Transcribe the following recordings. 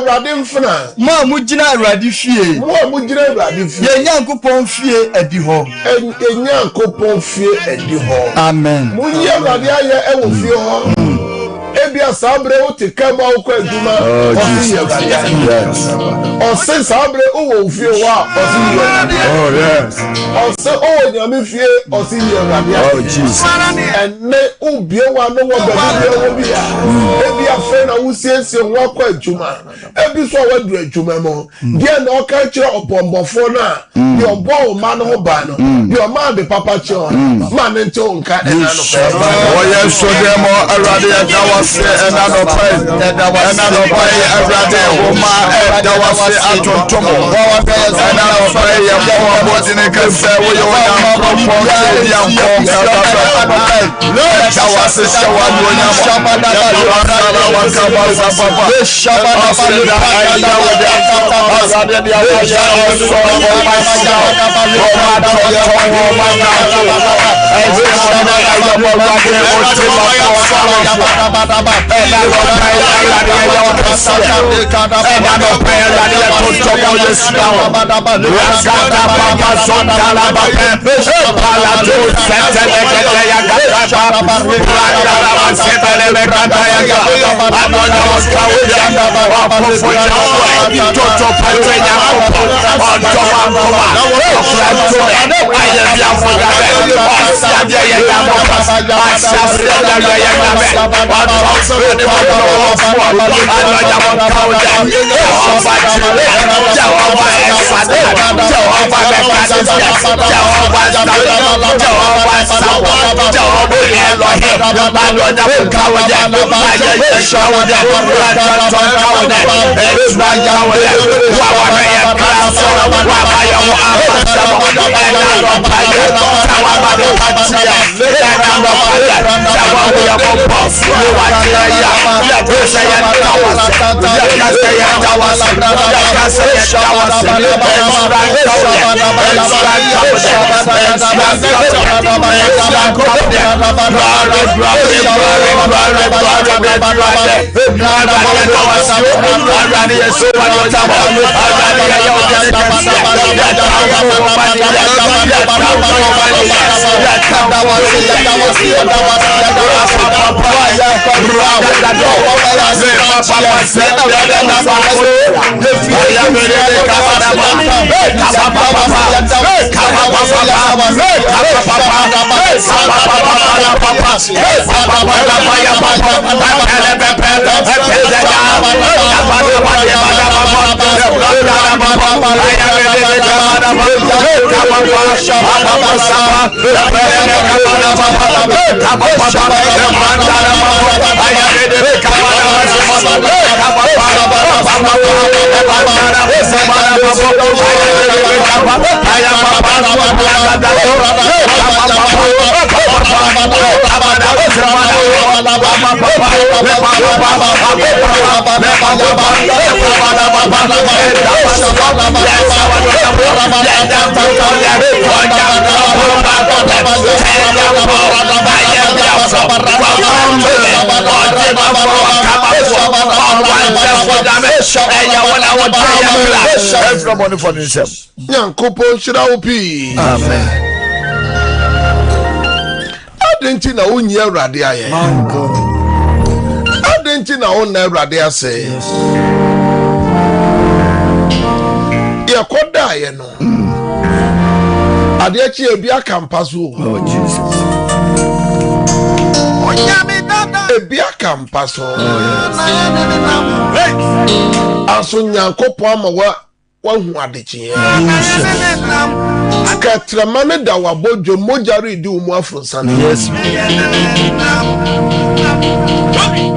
Awurade mfena. Mo amugina Awurade fie. Mo amugina Awurade fie. Ye Nyankopɔn fie edi hɔ. Nyankopɔn fie edi hɔ. Amen. Mo yi Awurade ayɛ ɛwɔ fie hɔ. Ebia sabre wo te kama wo kwa adwuma. Ɔsi Awurade ayɛ. Ɔsi sabre wo fie hɔ a ɔsi Awurade. Oh yes. Ɔsi wo nyame fie ɔsi Awurade. Oh Jesus. Ene ubie wa no wo baabi wo bia. Ebia fe na wo siesie wo kwa adwuma. Ebi so wa du adwuma mo. Dia na ɔka kyerɛ ɔbɔmbɔfo na di ɔbɔ wo ma no ho ba no. Di ɔma de papa kyerɛ. Ma ne nte wo nka ɛna no pɛ. Oh yes, so them Awurade ɛdawase ɛna no pɛ. Ɛna no pɛ Awurade wo ma ɛdawase atontomo. Ɛna no pɛ yɛ bɔ bɔdine kɛsɛ wo yɛ wo na propɔ ya nkɔ ɛdawase shawa no nya shabada wa kaba papa shabada ayya wo de Awurade de ayya so everybody for themselves. Nyankopɔn hyira wo pii. Amen. Adenti na wonyi Awurade ayɛ. Adenti na wonna Awurade asɛ. Yɛkɔda ayɛ no. Adeɛ kyi ebi aka mpa so. Oh Jesus. Ebi aka mpa so. Aso Nyankopɔn ama wahu adekyeɛ. Katrama ne da wabodwo mojari di umu afronsa. Yes.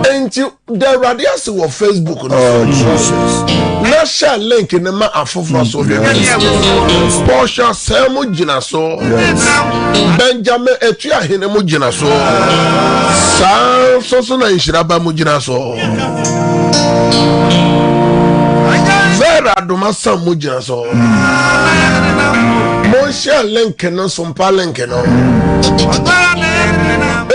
Enti the radius wo Facebook no. Oh Jesus. Na share link ne ma afofo so de. Porsche Samu gina so. Benjamin Etua hene mu gina so. So na Nshiraba mu gina so. Vera Adoma Sam mu gina so. Mo share link no so mpa link no.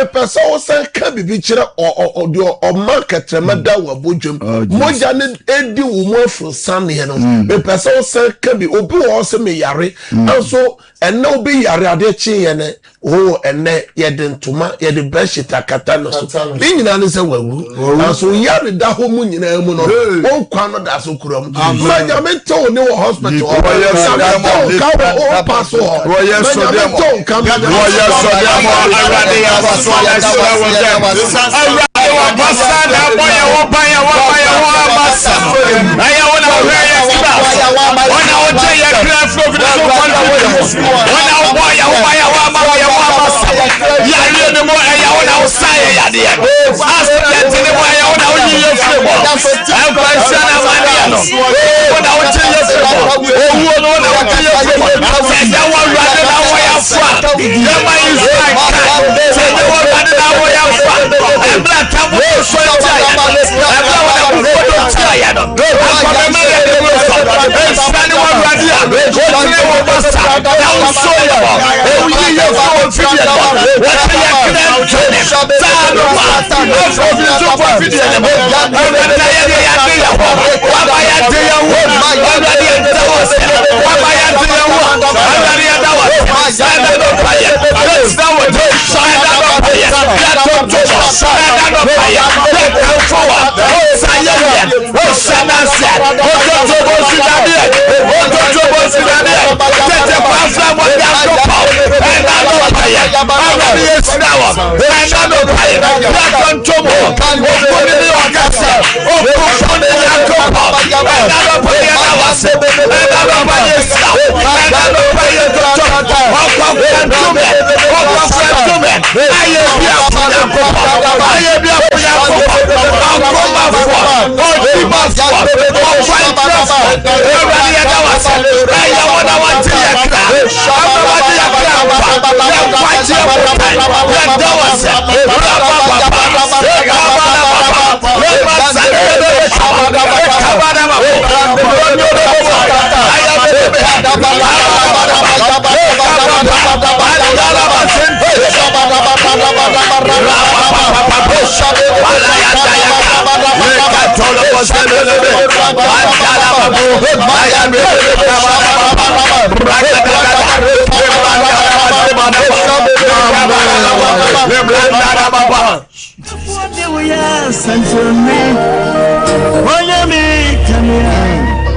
me pesa o san ka bibi kire o market remada wa bodwam moja ne edi wo mo afro san ne no me pesa o san ka bi obi wo se me yare anso enne obi yare ade chi ye ne enne ye de ntoma ye de beshita kata no so bi nyina ne se wawu anso yare da ho mu nyina mu no won kwa no da so kurom ma nyame to ne wo hospital o pass o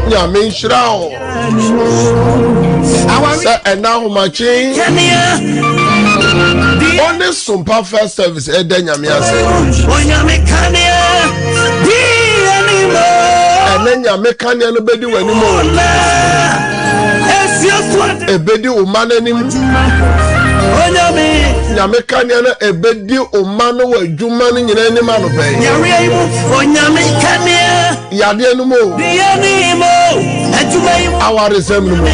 Nyame nhyirawo sa enaho machi only sumpa first service eda nyame ase onyame kania di animo ene nyame kania no bedi wanimo ebedi umane nim nyame kania no ebedi umane wa adwuma no nyina nim anope onyame kania yade anumo di animo adwuma yi aware sem no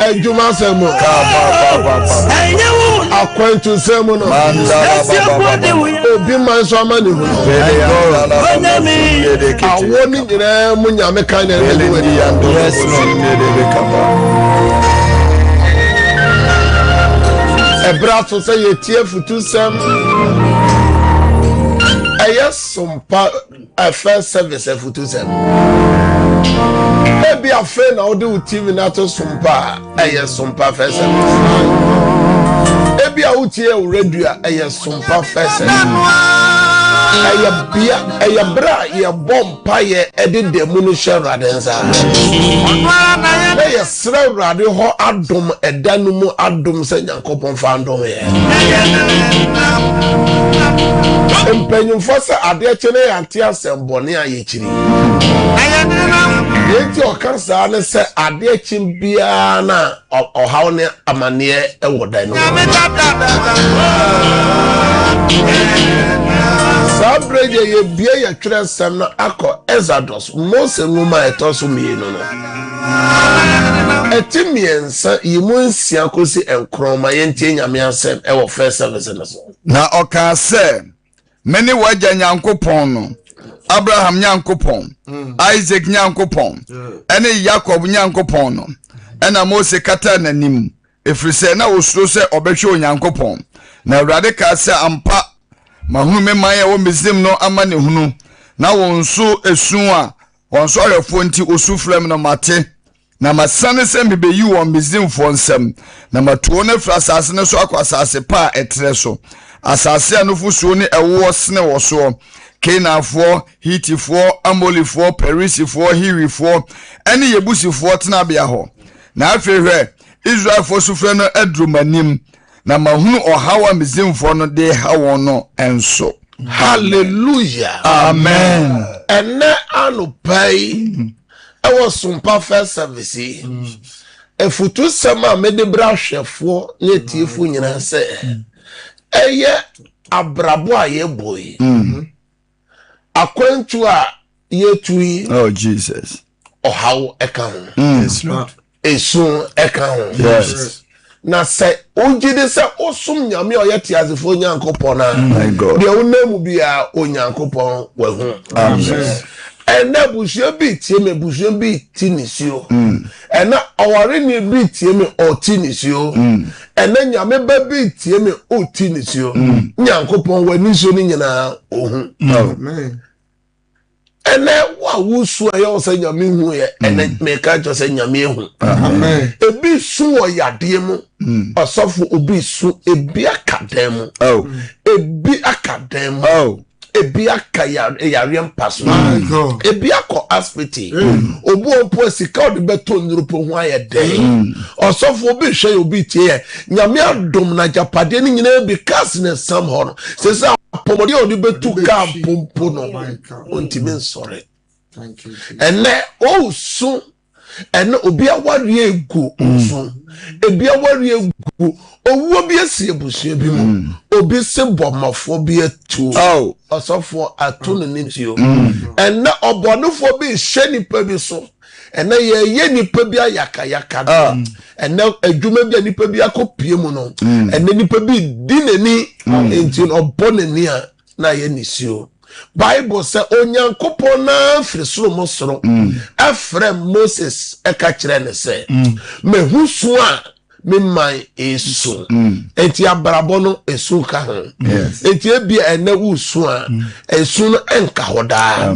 adwuma sem akwantu sem no obi man so amani hu awo ni nyina mu nyame kania no wadi Ebrato say ye tie futu sem sumpa first service futu sem ebi afa na odi TV na to sumpa sumpa first service ebi a utie radio sumpa first service bia bra ye bompa ye ededemu no hweradensa ye sra rade ho adom edanu mu adom se Nyankopon fa ndom ye empenyumfo se ade chene yanti asembone ayechiri yenti okansa ne se ade chim bia na ohaw ne amane ewodan no Sabreje ye bia ye twere sem na akọ Exodus Mose nwuma etoso mienu no etimiensa yimunsia kosi enkroma yentie nyame asem ewo first service no so na oka se meni waja Nyankopon no Abraham Nyankopon Isaac Nyankopon ene Jacob Nyankopon no ena Mose kata nanim efrise na osuro se obehwe Nyankopon na awurade ka sɛ ampa mahunu me man a wɔ Misraim no ama ne hunu na wɔn nso esu a wɔn nso ɔrɛfoɔ nti osu frɛ me no mate na masane sɛ mebeyi wɔn Misraimfoɔ nsɛm na matuo no fra asase no so akɔ asase pa a ɛtrɛ so asase a nufusuo ne ɛwoɔ sene wɔ soɔ Kenafoɔ, Hitifoɔ, Amolifoɔ, Perisifoɔ, Hiwifoɔ ɛne Yebusifoɔ tenabea hɔ na afei hwɛ Israelfoɔ sufrɛ no adrumanim na mahunu ɔhaw a Misraimfoɔ no de ha wɔn no enso. Hallelujah. Amen. Ene anupai ewo sumpa first service. Efutu sema mede bra hwefo ne tiefo nyina se eye abrabo a ye boy. Akwantu a ye tui. Oh Jesus. Ɔhaw eka ho. Yes, Lord. Esun eka ho. Yes. Na se ojide se osum nyame oyɛ tiazefo nyankopɔn na My God. de onamu bia onyankopɔn wahu. Amen. Ena busua bi tie me busua bi ti nisio. Ena aware ni bi tie me o ti nisio. Ena nyame ba bi tie me o ti nisio. Nyankopɔn wani so ni nyina ohu. Amen. Ene wa wusu ayo se nyame hu ye ene meka jo se nyame hu. Amen. Ebi su wo yade mu. Osofo obi su ebi akadem mu. Oh. Ebi akadem mu. Oh. Ebi akayare mpaso. My God. Ebi akọ aspiti. Obu ompo sika odi beto nrupo ho ayede. Osofo obi hwe obi tie nyame adom na japade ni nyina bi kas ne sam ho no. Sesa pomodi odi betu ka pompo no. Ontimi nsore. Thank you, Jesus. Ene o su ene obi awari egu osu. Ebi awari egu owo bi esi ebusua bi mu. Obi se bomafo bi atu. Oh. Osofo atu ne nitio. Ene obonufo bi hye nipa bi so. Ene ye nipa bi ayaka. Ene adwuma bi nipa bi akopie mu no. Ene nipa bi dineni enti obonani a na ye nisio. Bible say onyankopon na firi soro mo soro. Efrem Moses eka kire ne se. Mehusu a me man esu. Enti abrabo no esu ka ho. Enti ebia ene wusu a esu no enka hoda.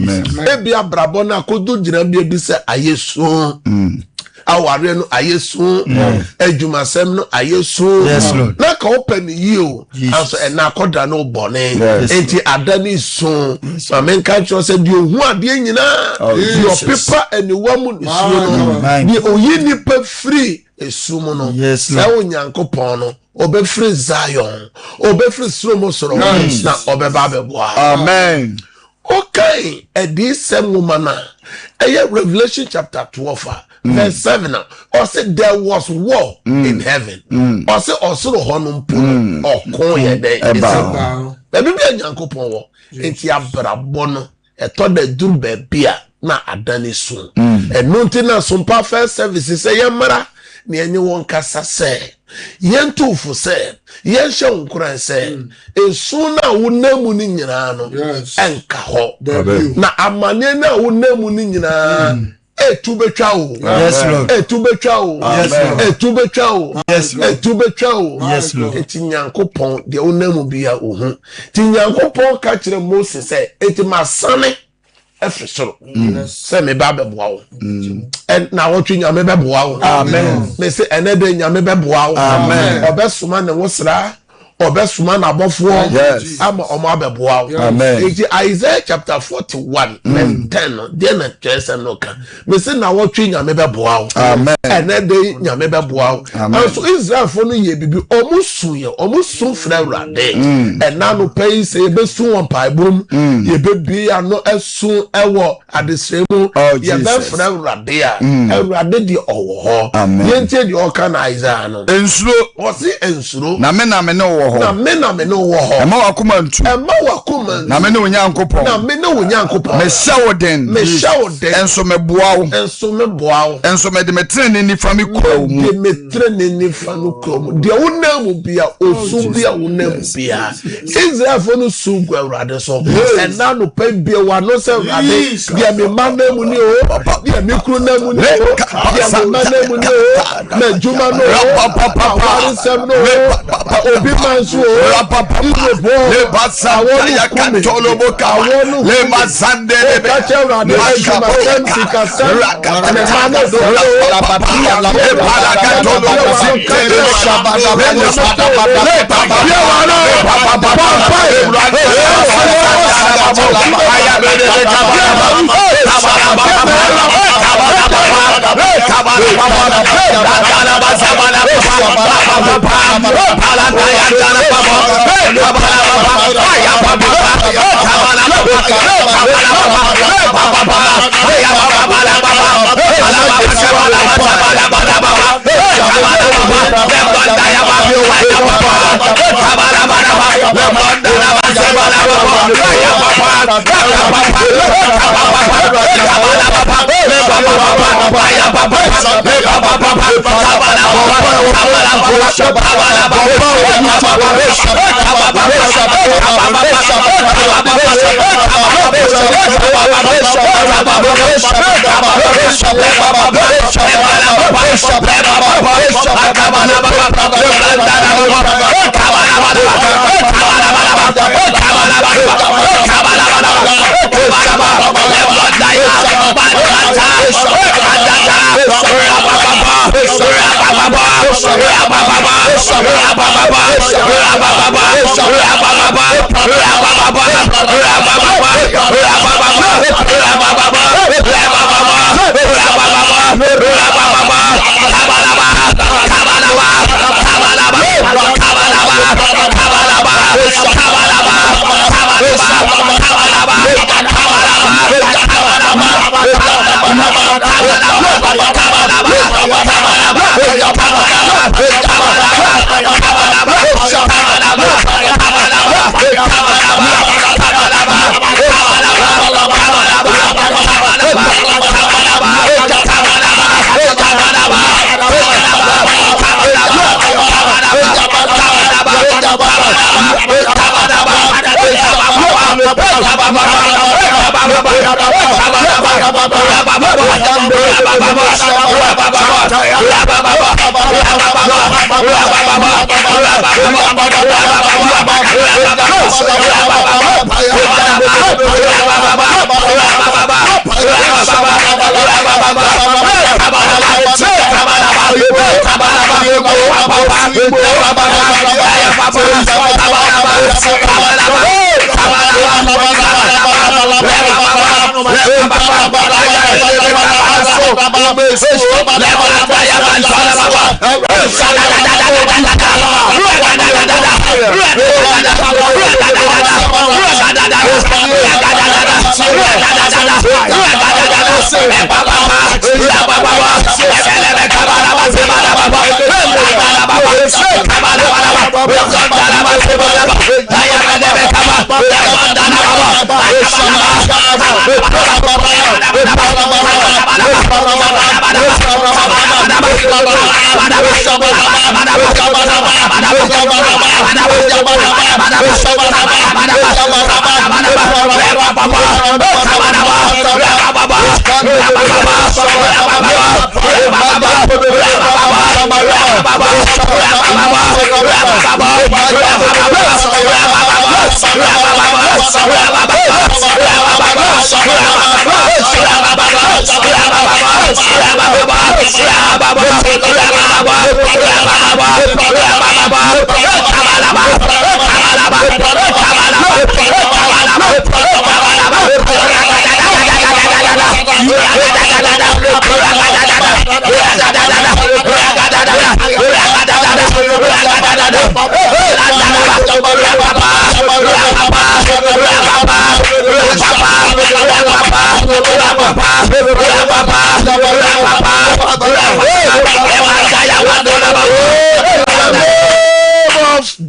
Ebia abrabo na kodu gina bia bi se ayesu. Aware no ayesu. Adwumasem no ayesu. Yes, Lord. Na ka open yi o. Anso ena akoda no bone. Enti adani so. Ma men ka cho se di ohu ade nyina. Your paper eniwa mu nsuo no. Di oyi nipa free esumu no. Yes, Sa onyankopon no obe free Zion. Obe free Solomo soro. Na obe ba beboa. Amen. Okay, edi sem woman na. Revelation chapter 12. Verse 7. Or said there was war in heaven. Or say osoro honum puno. Or kon ye de. Wow. Baby bi nyankopon wo. Enti abrabo no. Eto de duru bebia na adani so. Eno nti na sompa first service say yemra na enye won kasa say. Yentu fu say. Yenhye nkran say. Esu na wonamu ni nyina no. Enka ho. Na amane na wonamu ni nyina. Etu betwa o. Yes, Lord. Etu betwa o. Yes, Lord. Etu betwa o. Yes, Lord. Etu betwa o. Yes, Lord. Eti nyankopon de onamu bia ohu. Ti nyankopon ka kire Moses say eti masane efre soro. Say me ba beboa wo. En na wotwe nyame beboa wo. Amen. Me say enede nyame beboa wo. Amen. Obesuma ne wosra. Obesuma na abofo. Yes. Ama omo abeboa wo. Amen. Eti Isaiah chapter 41 and 10 dey na chese no ka. Me say na wotwe nyame beboa wo. Amen. Enede nyame beboa wo. Amen. And so Israel for no ye bibi omusu fra urade. Ena no pay say besu won paibum. Ye bebi ano esu ewo adesremu. Oh, Ye be Jesus. fra urade a. Urade di owo ho. Amen. Ye ntie di oka na Isaiah no. Ensuro Osi ensuro. na me ne wo ho. Na me no wo ho. Ema wakoma ntu. Ema wakoma. Na me ne onyankopon. Na me no onyankopon. Me hya wo den. Me hya wo den. Enso me boa wo. Enso me boa wo. Enso me de me trene ni fa me kwa mu. De me trene ni fa no krom. De wonamu bia osu bia wonamu bia. Israel for no su gwa urade so. Ena no pe bia wa no se urade. Bia me manamu ni o. Bia me kru namu ni o. Bia me manamu ni o. Na juma no o. Awari sem no o. Obi man yesu o le basanda ya katolo boka le mazande le kache urade ejuma sem sikasem ne mane do le palakatolo le shabada le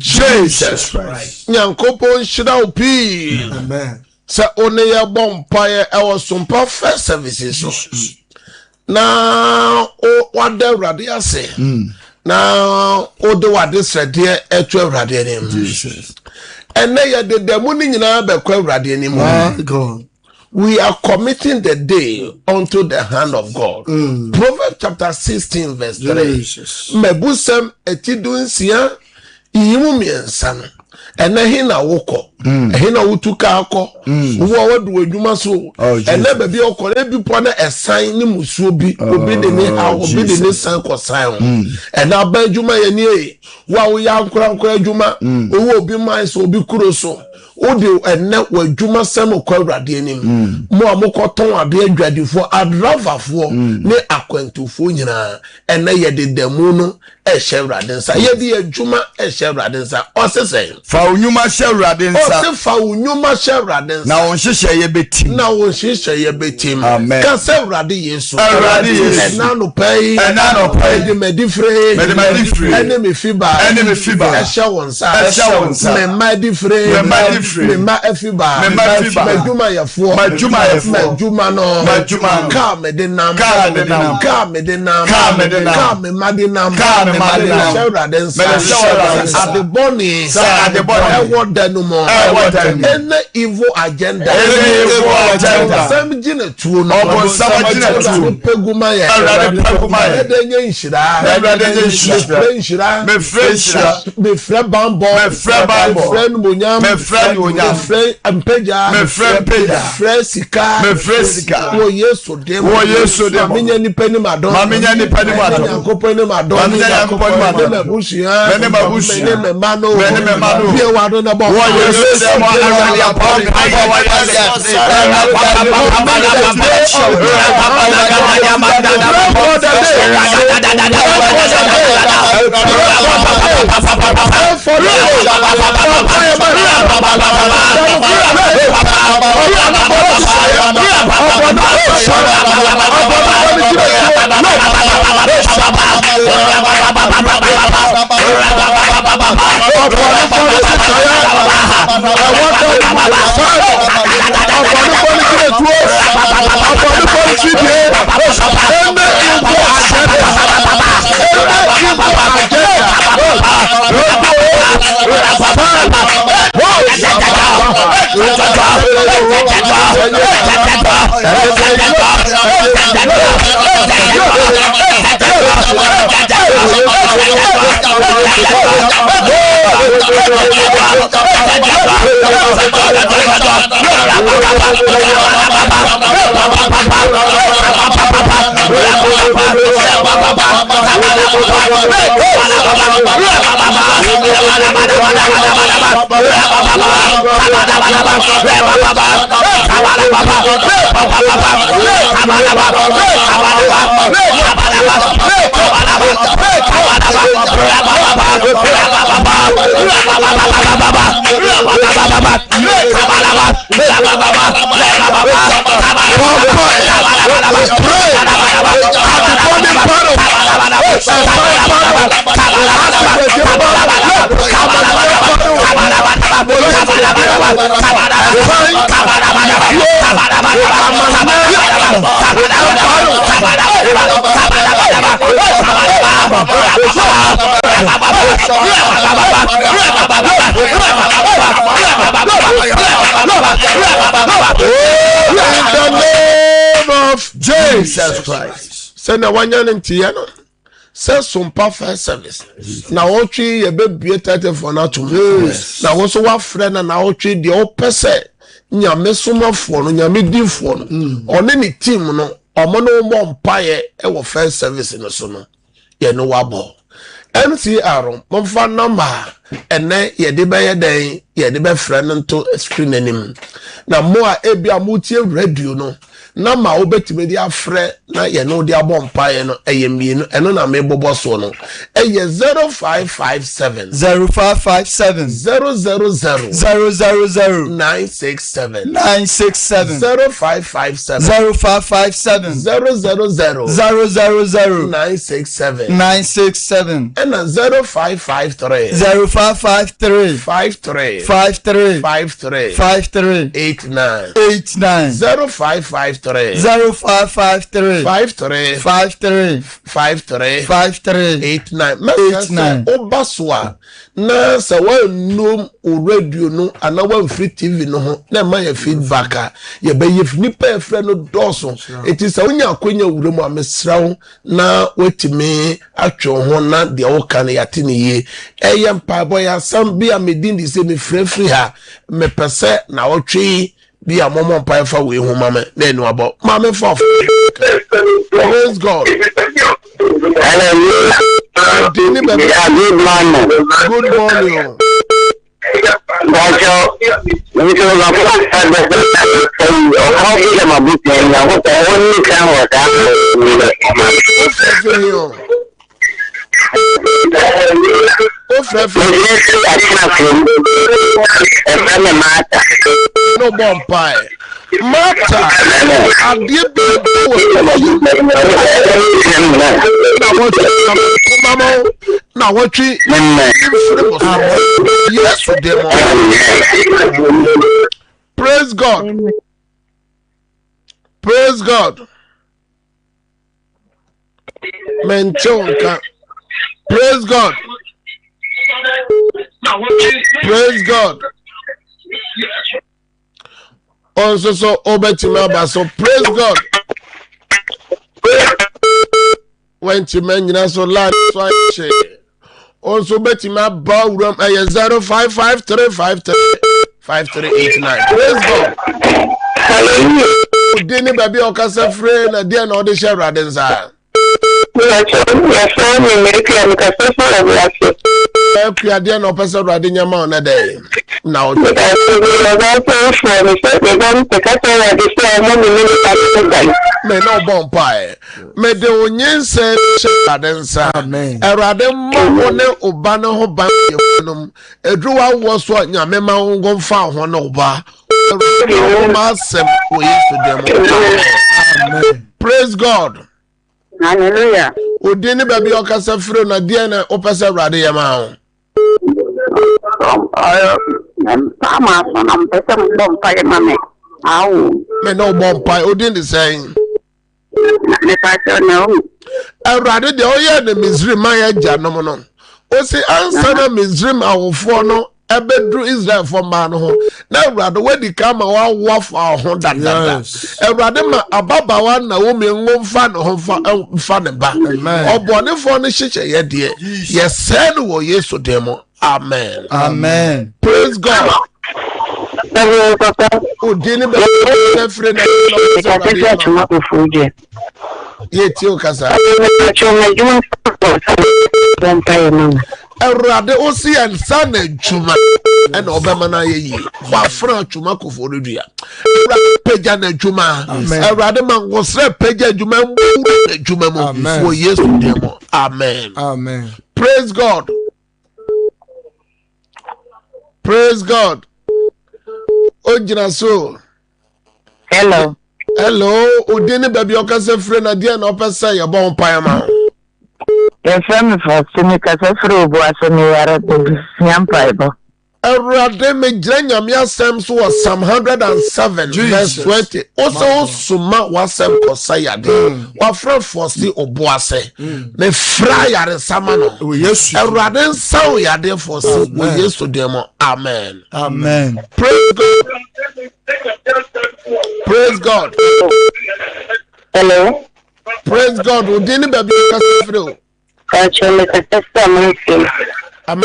Jesus Christ. Nyankopon shira upi. Amen. Sa one ya bompaye ewo sumpa first services so. Na o wade urade ase. Na o de wade srede etu urade anim. Jesus. Ene ye de demu ni nyina be kwa urade anim. God. We are committing the day unto the hand of God. Proverbs chapter 16 verse 3. Jesus. Mebusem etidunsia yimu miensa no ene he na wokọ he na wotuka akọ wo wadu adwuma so ene ba bi okọ bi po na esan ni musuo bi obi de ne ha obi de ne san ko san ho ene aba adwuma ye ni wa wo ya nkora adwuma owo obi man so obi kuro so o de ene wa adwuma sam ko awrade anim mo amokoton ade adwadifo adravafo ne akwantufo nyina ene ye de damu no ehye awrade nsa ye de adwuma ehye awrade nsa osese fa unyuma hye awrade nsa ose fa unyuma hye awrade nsa na won hyehyɛ ye betim ka se awrade Yesu enano pai de medifre ene me fiba ehye wonsa me madifre me ma efiba majuma yafo majuma no ka me de nam ka me madinam awrade nsa adeboni ewo danumo any evil agenda some jina tuo no peguma ya edenye nshira me fre bambo me fre munyam me fre sika wo Yesu de menya ni pani madon yakopani madon me bushia me mano be wa do na bo wo Yesu de mo awali apon Jesus Christ. Send a one year in Tiano. Say some first service. Now, all three, a baby, for not to now, also what friend and our tree, the old person. Nyame soma fo no nyame di fo no one ni team no omo no mo mpaye e wo first service no so no ye no wabo NCR mo fa number ene ye de be ye den ye de be friend nto screen anim na mo a ebia mo tie radio no na ma obetime dia frɛ na ye no dia bompae no eye mienu eno na me bobo so no eye 0557 000 967 0557 000 967 and 0553 53 89 0553 053 0553 53 53 53 53 89 message obaswa na se wa num o radio no ana wa free TV no ho na ma ya feedback a ye be ye nipa e frɛ no doso eti se onya akonya wuremu amesrawo na wetime atwe ho na de wo kan ya tini ye eye mpa boy asam bi amedin di se me frɛ ha me pese na wotwe bi amomo mpa fa we hu mama na enu abo mama fa praise God. Good morning. Good morning. No bomb pie. Martha, I did now what you yes, praise God. Praise God. Menchonka. Praise God. Praise God. Also, so Obetimaba, so praise God. When you mention so loud, also Betimaba, 0553535389. Praise God. Didn't baby or casa friend, a dear no the share radens. Dear no person riding your mount a day. Now, may no bomb pie. May the onion say, Amen. A rather more Obana Hobanum. A drew out was what Yamema won't found one over. Praise God. Hallelujah. Udini baby okasa fro na dia na opesa rade yama. Mama, I'm better bomb pie, mammy. Ow. Me no bomb pie, Udini saying. No. I rather the oya the Misrim Maya Janomono. O say answer na Misrim our no. Ebedru Israel for man ho na urade wedi kama wa waf ahon dadada urade ma ababa wa na wo me ngomfa no ho fa ne ba obone fo ne hyeche ye de ye say no wo Yesu demo amen amen praise God o dini be free na ye ti o kasa Erade osi ansa na djuma ena obema na ye wa fra djuma kofo redua erade peja na djuma erade mangosre peja djuma mbu na djuma mo wo Yesu demo amen Amen. Praise God. Praise God. Ojina so Hello. Odini baby okase free na dia na opesa ye bon payama. Yes, I'm for Sinica Frubo as a new Yampaibo. Erade me nyamia sem so was Psalm 107 verse 20. Also suma wasem kosaya de. Wa fra fosi oboase. Me fra yare samano. Yesu. Erade saw yade fosi wo Yesu demo. Amen. Amen. Praise God. Praise God. Hello. Praise God. Udini baby kasefro. Actually, I'm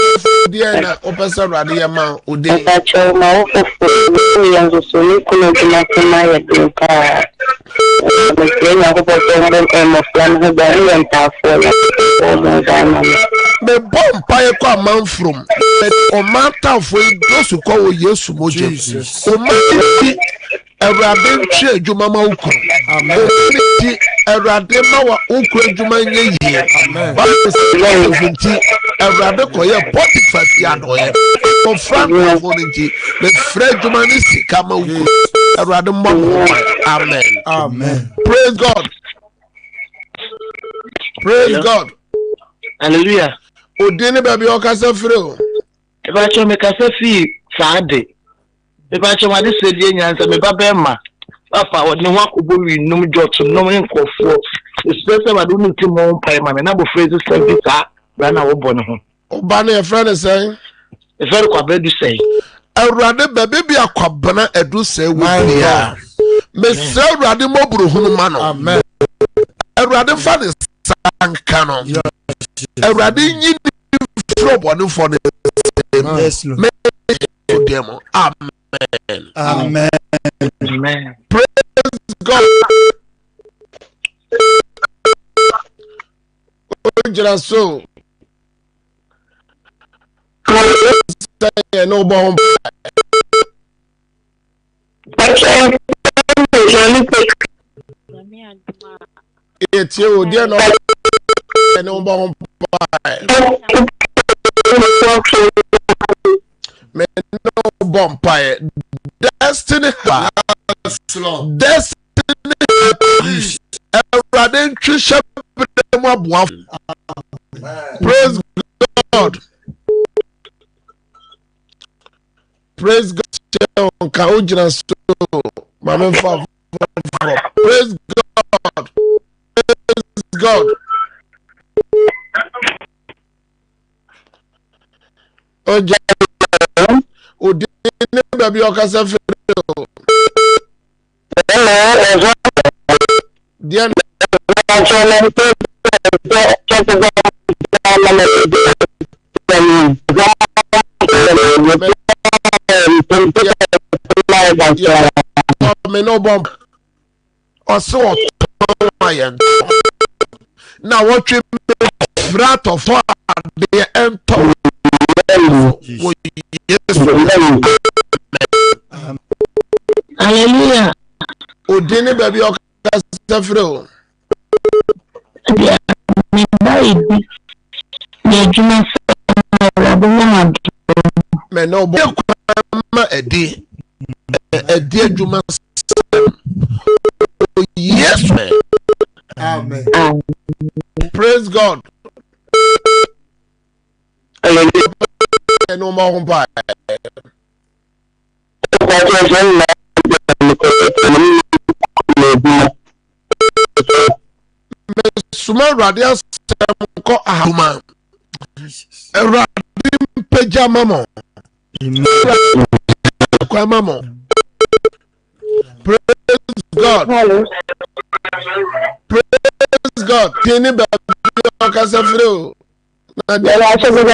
dear na opesa rade yama udini. Actually, my office is Me bomb pie kwa man from o matter for those who call Yesu moje. O man Erade twa adwuma ma ukru. Amen. Erade ma wa ukru adwuma nye yie. Amen. Ba se nti Erade koye Potiphar fiado ye. Ko frank wo nti me fra adwuma ni sika ma ukru. Erade mo. Amen. Amen. Praise God. Praise God. Hallelujah. Odini baby okasa freo. Ebacho me kasa fi saade. Ebacho ma de sedie nyansa me babema. afa o ne wa ko bo wi num joto num nkofo especially when do nti mo pai ma me na bo phrase service bra na wo bo ne ho oba na your friend say e fer kwa bedu say awurade bebe bi akwabana edu say wo bia me say awurade moburu hunu ma no amen awurade fa ne sanka no awurade nyi frobo no for the Yes, Lord. Amen. Amen. amen Praise God. So say no bomb. It's you, dear no bomb. Me no bomb pie. Destiny. Destiny. Everything Trisha. Praise God. Praise God. Praise God. Praise God. O di ne baby okasa fe dia me no bomb or so now what you brat of the enter hallelujah odini baby okasa fro me bai me juma me no bomb ma edi adwuma yes man Amen. praise God no more by suma radio ko ahuma radio pejama mo kwa mamo praise God praise God tini ba ka safro na de la so be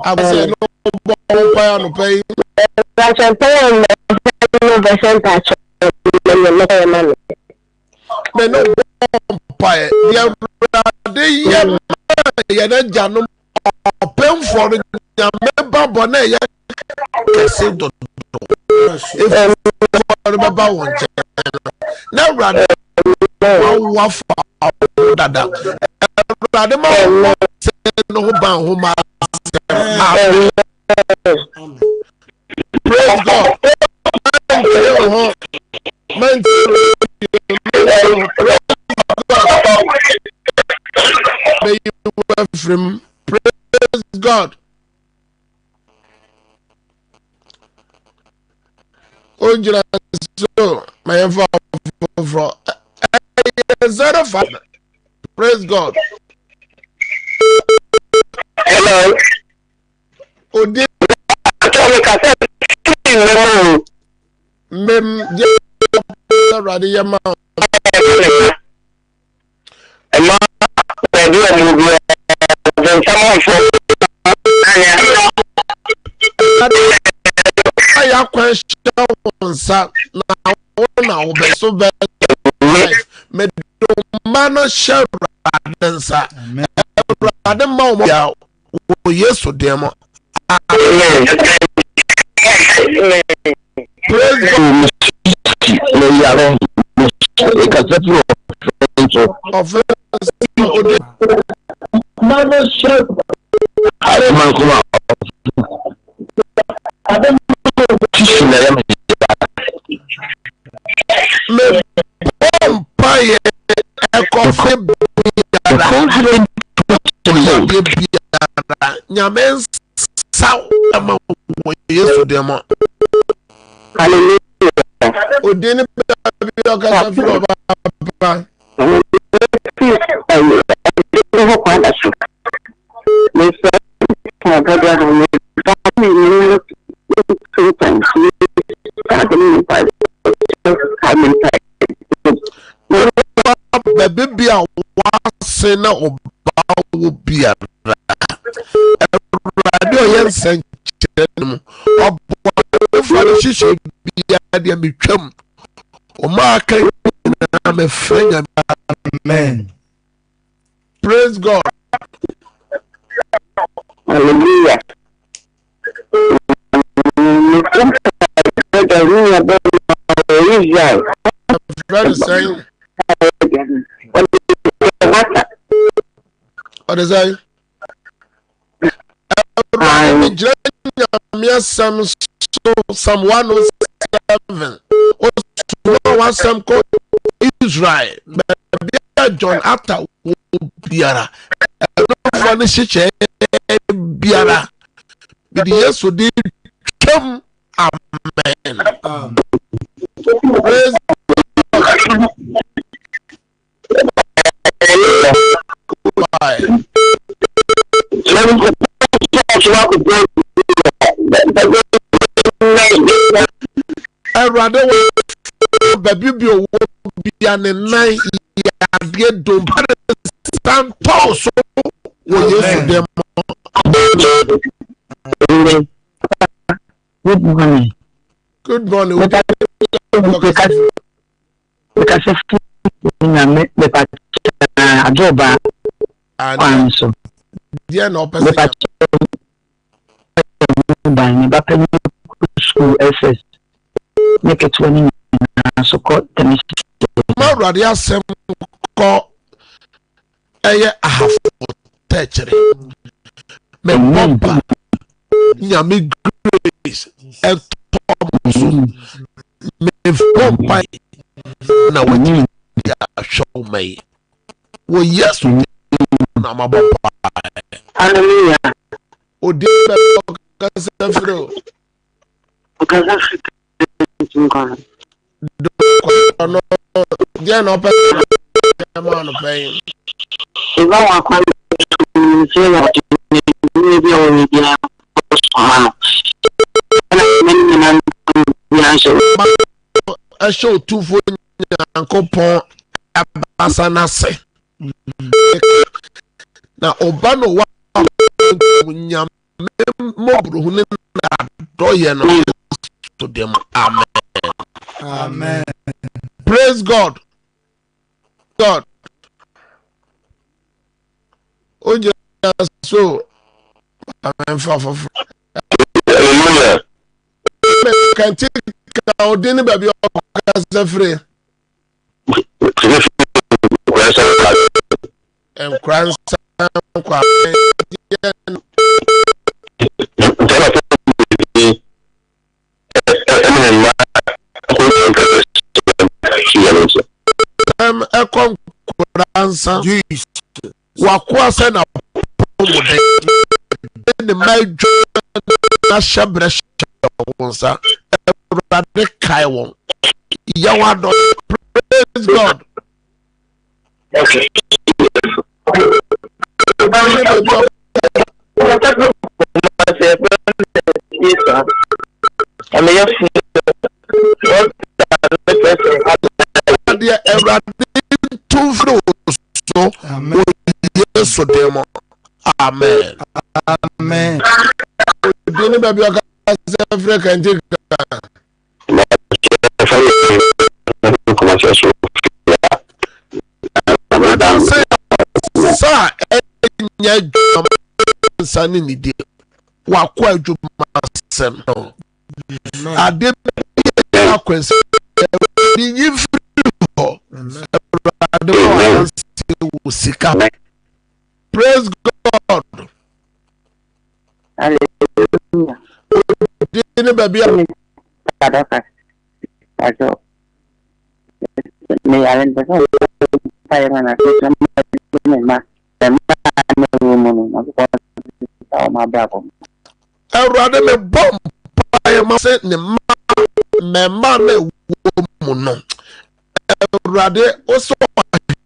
abse no bon pa no pay La champagne no percentage me no bon pa ya de na janu open for ya member bona ya kese do if remember one na rada wa fa dada rada ma no ban ho ma praise God man may you from praise God Ojira so my info for 05 praise God hello Odi mem ya radi ya ma Emma pẹ̀lú ẹ̀mùgbò ẹ̀jẹ̀ sámọ̀fọ́ ya question onsa na wona obeso be me do mano share radensa rade ma o ya o Yesu demo praise God le yaro e ka setu of mano share ale man kuma tissue na yam me pompaye e kofi biara nyame saw ama o Yesu demo hallelujah Odini baby okasa fro ba. Baby bia wase na oba wo bia. Radio yen senchemu. Obo fa no shishe bia de metwam. O ma kan na me frenya. Amen. Praise God. Hallelujah. Brother saying, what is that? Psalm 107. One Psalm called Israel. John after Biara. Biara. But yes, we did come. Amen. Praise God. Baby be and a night get done stand tall so them. Good morning. Good morning. Because Adoba and so dear no person by me back school SS make it 20 so called tennis. My radio sem call a half touchery. Me bumper nyame grace and Thompson me bumper na wani show me. Well, yes, na my bumper. Hallelujah. O dear Cassandra. Because that's Dear no person amount of pain. If I want to say that maybe only I show 2 for Uncle Pon Abasanase. Now, Obano wa nyame mobru hune na doye no to them. Amen. Amen. Praise God. God. Oh, yes, so Amen. Hallelujah. Can take out any baby or free. And Christ a concurrence wakwa sena the major shabresh wonsa brother Kaiwon Yawado. Praise God. Okay. Amen. Amen. Sir, Sunny need wakwa adwuma asem no ade be akwense ni nyifri ho ade wo sika. Praise God. Hallelujah. Dini baby Kadaka ajo me alen de so pa mana ma ma bravo Erade me bom pa ma se ne ma me no Awurade oso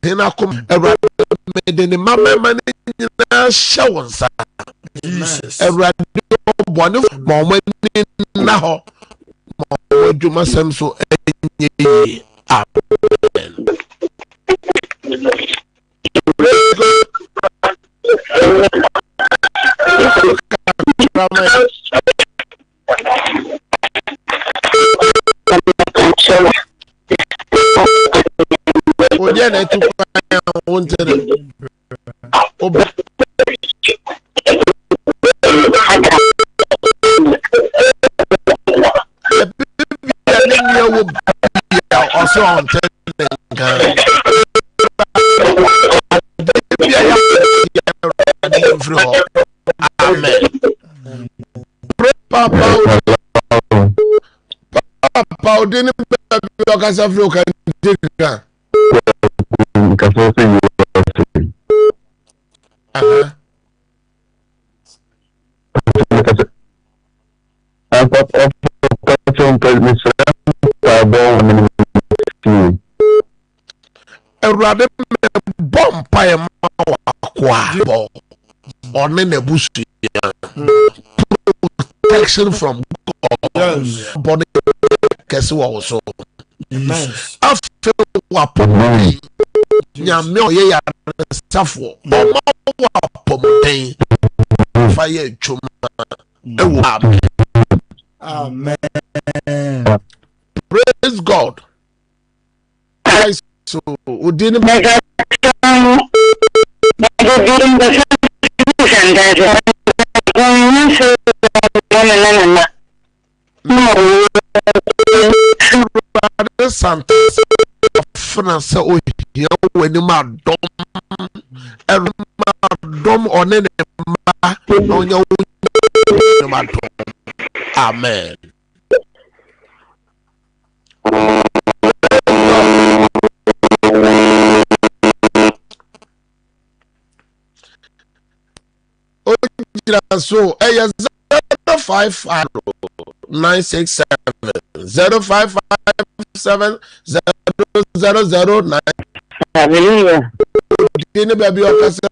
hena kom Awurade mede ne mama mane nyina hye wo nsa Jesus Awurade bone ma o mani na ho ma o dwuma sem so enye amen Odia na tu kwa wontere oba ya wo bia oso ontere nkan bia ya amen Papa odini be ka sa fro ka dika ka so se you Erade bom pae ma kwa on na busu protection from God body kesi wa so after wa pomodin nyame oye ya safo o ma wa pomodin fire chuma ewo amen praise God so udini mega Santa France o here when ma dom one ne ma no nya ma dom amen so 055 967 0557 00009 hallelujah dini baby okasa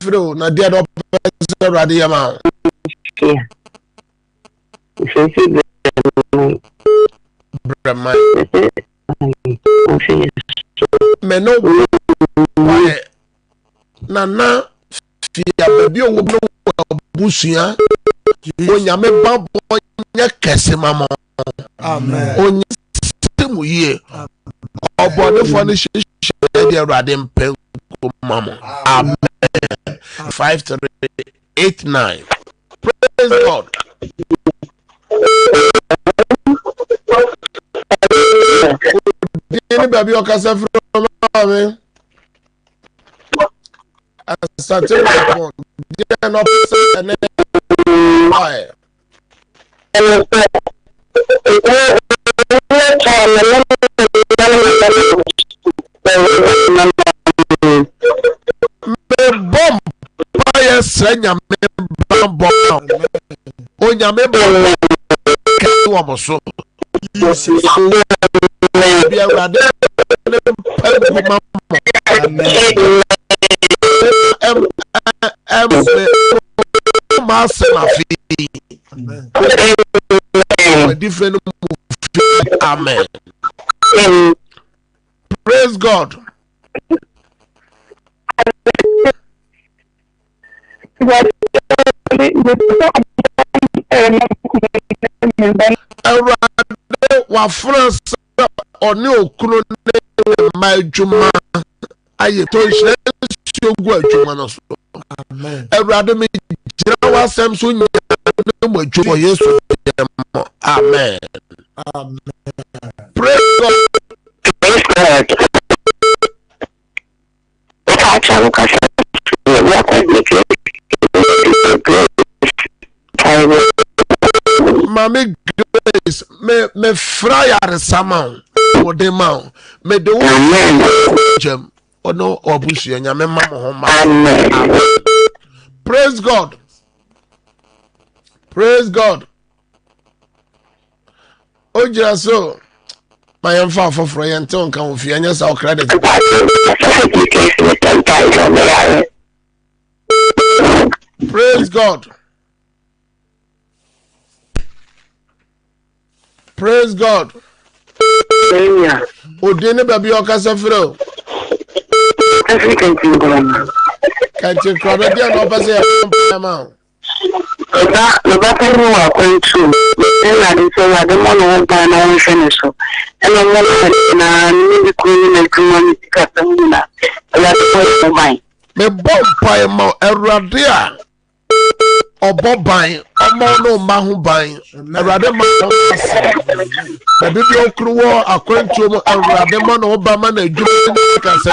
fro na dia do pese rade yama brema meno why nana fia baby o no busuya onyame babo nya kese mama amen onye temu ye obone fo ne hye de rade mpen ko mama amen 5389 praise God dini baby okasa from me asante ko dia no person why me bom paye senya me bom onya me bom ka wo moso bia rade different amen praise God wa France oni okunu ne majuma aye to ise ogu adwuma no so amen Awurade me gira wa sem so nya mo adwuma Yesu amen amen praise God Mami Grace me fryer sama o de ma me de jam ono obusu nya me ma mo ma praise God o jira so ma yɛn fa afoforo yɛn te nka wo fi anya sa o credit praise God. Praise God. Yeah. Odene baby okasa frɛ. African thing. Kanti kraba dia no pase ya ma. Oba kan wa kwantu. Ela de so wa de mo no ba na won hwe so. Ela mo na ni ko ni na kuma ni ka tamuna. Ela ko mai. Me bompa ma Awurade a ọbọ ban ọmọ no ma ho ban Awurade ma na bibi okruwo akwantuo mo Awurade ma no ba ma na adwuma ka se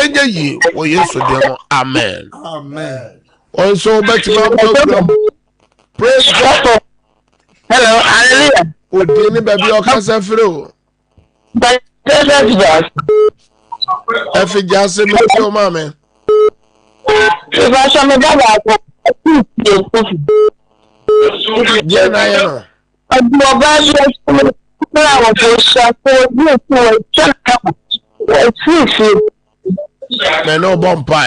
enye yi o Yesu de mo amen Amen. Also betima program praise God. Hello, hallelujah. Odi ni baby okasa frɛ o But Jesus. efi jase me o ma me If I show me baba je na ye no Ọba ṣe fún àwọn tó ṣàkóso ní ìpínlẹ̀ Ìjọba ẹ̀sìn me no bompa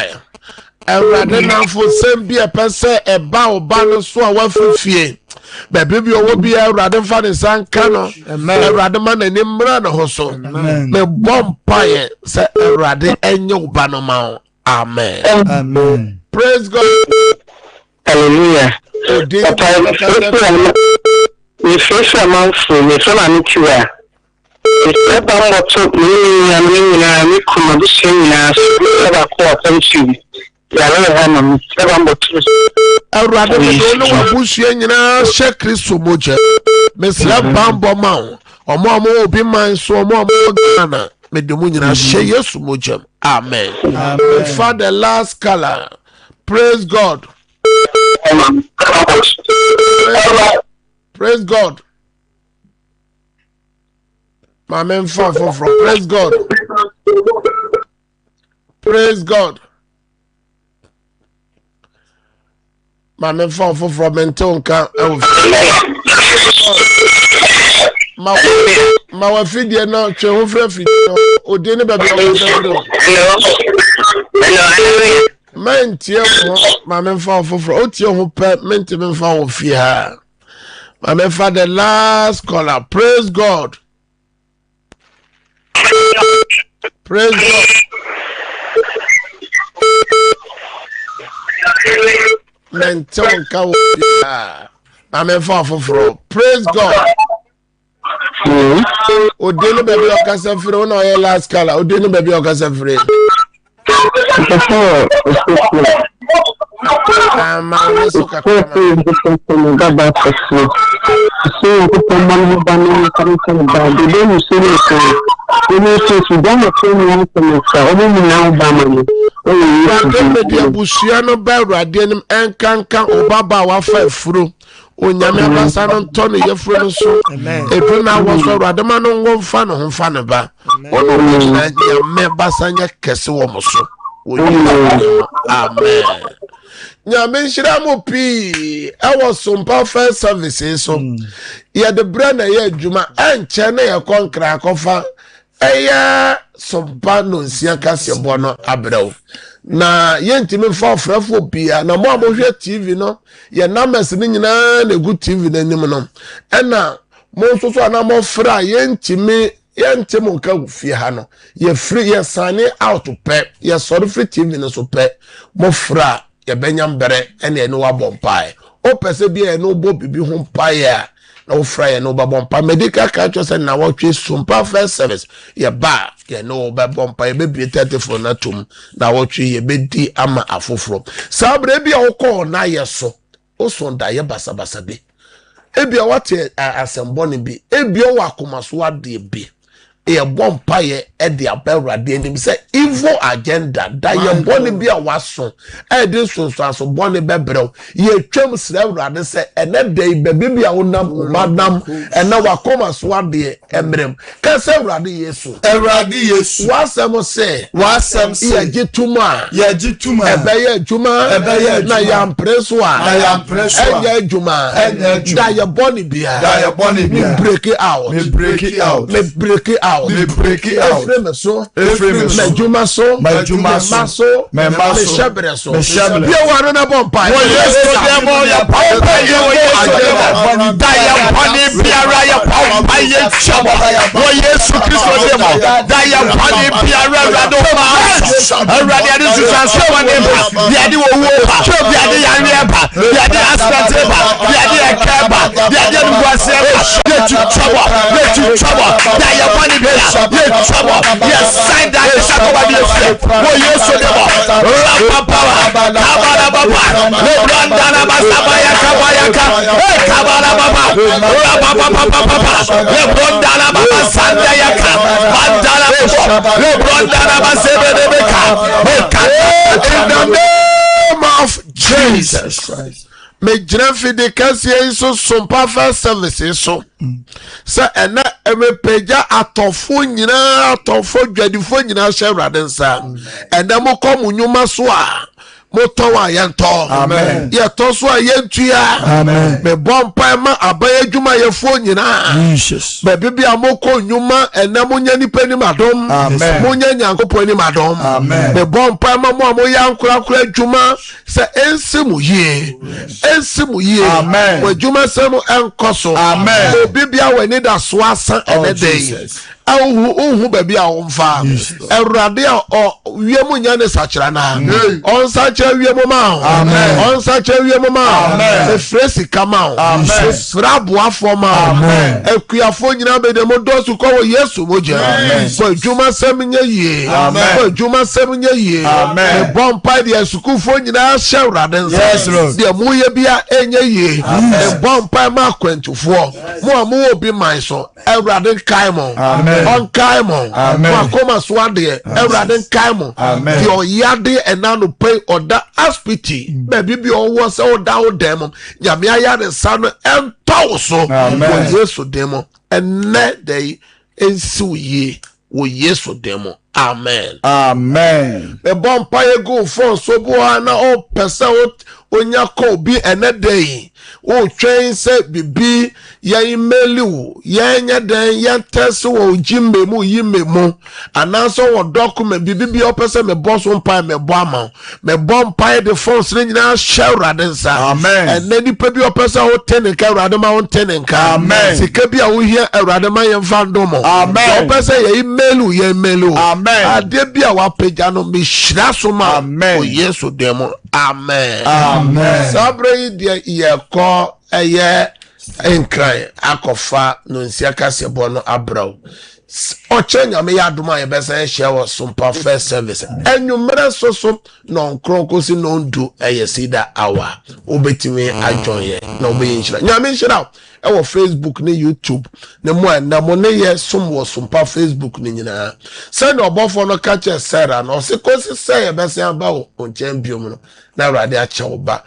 Awurade nanfo sem bi epese eba oba no so a wafifie baby bi owo bi Awurade fa ne sanka no Awurade ma na ni mra na ho so me bompa ye se Awurade enye oba no ma amen Amen. praise God. Hallelujah. Odi We face a month for me, so I'm not sure. It's about what me and me come to see us. Never call attention. Awurade me do no abusua nyina hye Kristo moje mesra bambo ma omo obi man so omo gana me de mu nyina hye Yesu moje amen. For the last color praise God. Praise God. My man from praise God. Praise God. My man from Mentonka. My wife did not show free. O didn't be man tia my man for otio who pet meant to for fear. My man for the last caller. Praise God. Praise God. Man tell cow. My man for praise God. O didn't baby or Casafre no last caller. O didn't baby or Casafre. Onyame abasa no ntɔ ne yɛfuro no so ebi na wɔ so Awurade no ngo mfa no ho mfa ne ba ono nyina nyame basa nya kɛse wɔ mo so amen. Nyame nhyira mo pii ɛwɔ Sompa First Services so yɛde brɛ na yɛ adwuma ɛnkyɛ ne yɛ kɔnkra akɔfa ɛyɛ Sompa no nsia kase bɔ no abrɛw na yentimi fa frafo bia na mo amohwe TV no ye numbers ni nyina na gu TV na nim no ena mo nso so na mo fra yentimi nka fie ha no ye free ye sane out pe ye sorry free TV no so pe mo fra ye benyam bere ena eno wa bompai o pese bia eno bo bibi ho mpae a na wo fra ye no ba bompa medical culture say na wo twe Sompa First Service ye ba ye no ba bompa ye be 34 na tum na wo twe ye be di ama afoforo sabre bia wo ko na ye so o so nda ye basa be ebia wate asembo ne bi ebia wo akomaso ade bi ye bompa ye e de abawrade anim say evil agenda da ye bone bia waso e de so bone bebrew ye twam sra awrade say ene dey bebia wonam madam ene wakomaso ade emrem ka say awrade Yesu wasem say ye gituma ebe ye adwuma na ya mpreso a enye adwuma da ye bone bia me break it out out. Me break it out. Efre me so. Efre me so. Me juma so. Me juma so. Me maso. Me maso. Me shebre so. Me shebre. Be wa no bon pa. Wo Yesu demo ya papa ye wo Yesu demo. Da ya pani biara ya papa ye chamo. Wo Yesu Kristo demo. Da ya pani biara rado ma. Already adi susanse wa nemba. Biade wo wo pa. Biade ya rieba. Biade asante ba. Biade ekeba. Biade nuwase ba. Ye chamo. Ye chamo. Da ya pani biara. Ye chamo. Ye sign that the shakoba bi efe. Wo Yesu demo. Rapa kabala baba. Lebranda na basabaya kabayaka. Kabala baba. Rapa baba. Lebranda na baba sanda yaka. Mandala baba. Lebranda na basebe debeka. In the name of Jesus Christ. Me jirafi de kasi so sompa first service so. Sa ena me peja atofo nyina atofo dwadifo nyina hye nsa. Ena mo kom nyuma so a moto wa yento. Amen. Ye to so a yentua. Amen. Me bompa ma abaya dwuma yefo nyina. Jesus. Be bibia moko nyuma ena mo nya nipa ni madom. Amen. Mo nya nyankopon ni madom. Amen. Me bompa ma mo yankura kura dwuma se ensimu ye. Ensimu ye. Amen. We dwuma se mo enkoso. Amen. Bibia we ni da so asa ene dey. Ohu baby a omfa Erade o wiemu nya ne sachira na on sachira wiemu ma amen on sachira wiemu ma amen efresi kama amen efrabo afoma amen ekuafo nyina be de modosu ko wo Yesu moje amen so djuma sem nya ye amen so djuma sem nya ye amen e bompa de asukufo nyina hye Erade nsa de mu ye bia enye ye e bompa ma kwentufo mo amu obi man so Erade kaimo amen on kaimo makoma swade Erade kaimo your yade enano pay oda aspiti baby bi owo se oda odem nyame ayare sano entawso wo Yesu demo enne dey ensuye wo Yesu demo amen amen be bompa ye go for so bo na o pesa onya ko bi ene dey o twen se bibi ya imeliu ya nya den ya teso o jimbe mu yimemu anaso wo document bibi bi o pese me boss mpa me bo ama me bompa de phones ni nyina share Erade nsa amen ene ni pe bi o pese o teninka Erade ma o teninka amen sika bi a wo hia Erade ma ye mfandomo amen o pese ya imelu amen ade bi a wa pagya no me hira so ma o Yesu demo amen amen sabre de ye ko eye enkran akofa no nsia kasebo no abraw ochenya me yadoma ye besa hye wo sompa first service enwumere soso no nkronkosi no ndu eye sida awa obetimi ajoin ye na obeyenhira nyame nhira e wo Facebook ne YouTube ne mo na mo ne ye som wo sompa Facebook ne nyina se na obofo no ka che Sarah no se kosi se ye besa ba wo onchen biom no na Erade a che wo ba